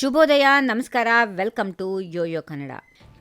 ಶುಭೋದಯ, ನಮಸ್ಕಾರ, welcome to YoYo Kannada.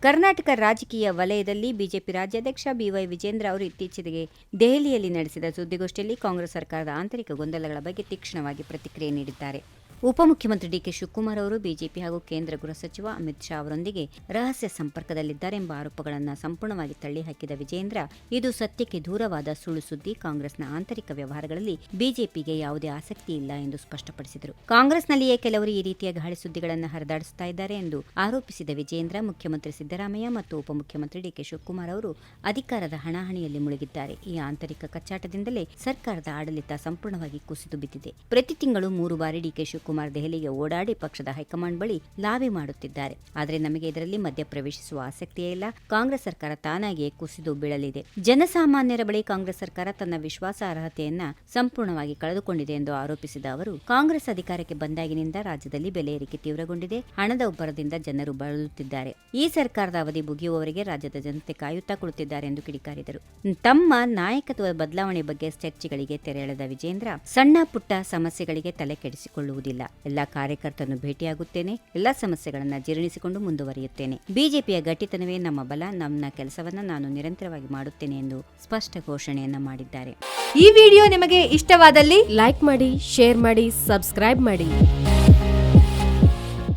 Karnataka ರಾಜಕೀಯ ವಲಯದಲ್ಲಿ ಬಿಜೆಪಿ ರಾಜ್ಯಾಧ್ಯಕ್ಷ ಬಿವೈ ವಿಜೇಂದ್ರ ಅವರು ಇತ್ತೀಚೆಗೆ ದೆಹಲಿಯಲ್ಲಿ ನಡೆಸಿದ ಸುದ್ದಿಗೋಷ್ಠಿಯಲ್ಲಿ ಕಾಂಗ್ರೆಸ್ ಸರ್ಕಾರದ ಆಂತರಿಕ ಗೊಂದಲಗಳ ಬಗ್ಗೆ ತೀಕ್ಷ್ಣವಾಗಿ ಪ್ರತಿಕ್ರಿಯೆ ನೀಡಿದ್ದಾರೆ. ಉಪಮುಖ್ಯಮಂತ್ರಿ ಡಿಕೆ ಶಿವಕುಮಾರ್ ಅವರು ಬಿಜೆಪಿ ಹಾಗೂ ಕೇಂದ್ರ ಗೃಹ ಸಚಿವ ಅಮಿತ್ ಶಾ ಅವರೊಂದಿಗೆ ರಹಸ್ಯ ಸಂಪರ್ಕದಲ್ಲಿದ್ದಾರೆಂಬ ಆರೋಪಗಳನ್ನು ಸಂಪೂರ್ಣವಾಗಿ ತಳ್ಳಿಹಾಕಿದ ವಿಜೇಂದ್ರ, ಇದು ಸತ್ಯಕ್ಕೆ ದೂರವಾದ ಸುಳ್ಳು ಸುದ್ದಿ. ಕಾಂಗ್ರೆಸ್ನ ಆಂತರಿಕ ವ್ಯವಹಾರಗಳಲ್ಲಿ ಬಿಜೆಪಿಗೆ ಯಾವುದೇ ಆಸಕ್ತಿ ಇಲ್ಲ ಎಂದು ಸ್ಪಷ್ಟಪಡಿಸಿದರು. ಕಾಂಗ್ರೆಸ್ನಲ್ಲಿಯೇ ಕೆಲವರು ಈ ರೀತಿಯ ಗಾಳಿ ಸುದ್ದಿಗಳನ್ನು ಹರಿದಾಡಿಸುತ್ತಾ ಇದ್ದಾರೆ ಎಂದು ಆರೋಪಿಸಿದ ವಿಜೇಂದ್ರ, ಮುಖ್ಯಮಂತ್ರಿ ಸಿದ್ದರಾಮಯ್ಯ ಮತ್ತು ಉಪಮುಖ್ಯಮಂತ್ರಿ ಡಿಕೆ ಶಿವಕುಮಾರ್ ಅವರು ಅಧಿಕಾರದ ಹಣಾಹಣಿಯಲ್ಲಿ ಮುಳುಗಿದ್ದಾರೆ. ಈ ಆಂತರಿಕ ಕಚ್ಚಾಟದಿಂದಲೇ ಸರ್ಕಾರದ ಆಡಳಿತ ಸಂಪೂರ್ಣವಾಗಿ ಕುಸಿದು ಬಿದ್ದಿದೆ. ಪ್ರತಿ ತಿಂಗಳು 3 ಬಾರಿ ಡಿಕೆ ಶಿವಕುಮಾರ್ ದೆಹಲಿಗೆ ಓಡಾಡಿ ಪಕ್ಷದ ಹೈಕಮಾಂಡ್ ಬಳಿ ಲಾಬಿ ಮಾಡುತ್ತಿದ್ದಾರೆ. ಆದರೆ ನಮಗೆ ಇದರಲ್ಲಿ ಮಧ್ಯಪ್ರವೇಶಿಸುವ ಆಸಕ್ತಿಯೇ ಇಲ್ಲ. ಕಾಂಗ್ರೆಸ್ ಸರ್ಕಾರ ತಾನಾಗಿಯೇ ಕುಸಿದು ಬೀಳಲಿದೆ. ಜನಸಾಮಾನ್ಯರ ಬಳಿ ಕಾಂಗ್ರೆಸ್ ಸರ್ಕಾರ ತನ್ನ ವಿಶ್ವಾಸಾರ್ಹತೆಯನ್ನ ಸಂಪೂರ್ಣವಾಗಿ ಕಳೆದುಕೊಂಡಿದೆ ಎಂದು ಆರೋಪಿಸಿದ ಅವರು, ಕಾಂಗ್ರೆಸ್ ಅಧಿಕಾರಕ್ಕೆ ಬಂದಾಗಿನಿಂದ ರಾಜ್ಯದಲ್ಲಿ ಬೆಲೆ ಏರಿಕೆ ತೀವ್ರಗೊಂಡಿದೆ. ಹಣದ ಉಬ್ಬರದಿಂದ ಜನರು ಬಳಲುತ್ತಿದ್ದಾರೆ. ಈ ಸರ್ಕಾರದ ಅವಧಿ ಮುಗಿಯುವವರೆಗೆ ರಾಜ್ಯದ ಜನತೆ ಕಾಯುತ್ತಾ ಕುಳಿತಿದ್ದಾರೆ ಎಂದು ಕಿಡಿಕಾರಿದರು. ತಮ್ಮ ನಾಯಕತ್ವದ ಬದಲಾವಣೆ ಬಗ್ಗೆ ಚರ್ಚೆಗಳಿಗೆ ತೆರೆ ಎಳೆದ ವಿಜೇಂದ್ರ, ಸಣ್ಣ ಪುಟ್ಟ ಸಮಸ್ಯೆಗಳಿಗೆ ತಲೆ ಕೆಡಿಸಿಕೊಳ್ಳುವುದಿಲ್ಲ. ಎಲ್ಲಾ ಕಾರ್ಯಕರ್ತರನ್ನು ಭೇಟಿಯಾಗುತ್ತೇನೆ. ಎಲ್ಲಾ ಸಮಸ್ಯೆಗಳನ್ನು ಜೀರ್ಣಿಸಿಕೊಂಡು ಮುಂದುವರಿಯುತ್ತೇನೆ. ಬಿಜೆಪಿಯ ಗಟ್ಟಿತನವೇ ನಮ್ಮ ಬಲ. ನನ್ನ ಕೆಲಸವನ್ನ ನಾನು ನಿರಂತರವಾಗಿ ಮಾಡುತ್ತೇನೆ ಎಂದು ಸ್ಪಷ್ಟ ಘೋಷಣೆಯನ್ನ ಮಾಡಿದ್ದಾರೆ. ಈ ವಿಡಿಯೋ ನಿಮಗೆ ಇಷ್ಟವಾದಲ್ಲಿ ಲೈಕ್ ಮಾಡಿ, ಶೇರ್ ಮಾಡಿ, ಸಬ್ಸ್ಕ್ರೈಬ್ ಮಾಡಿ.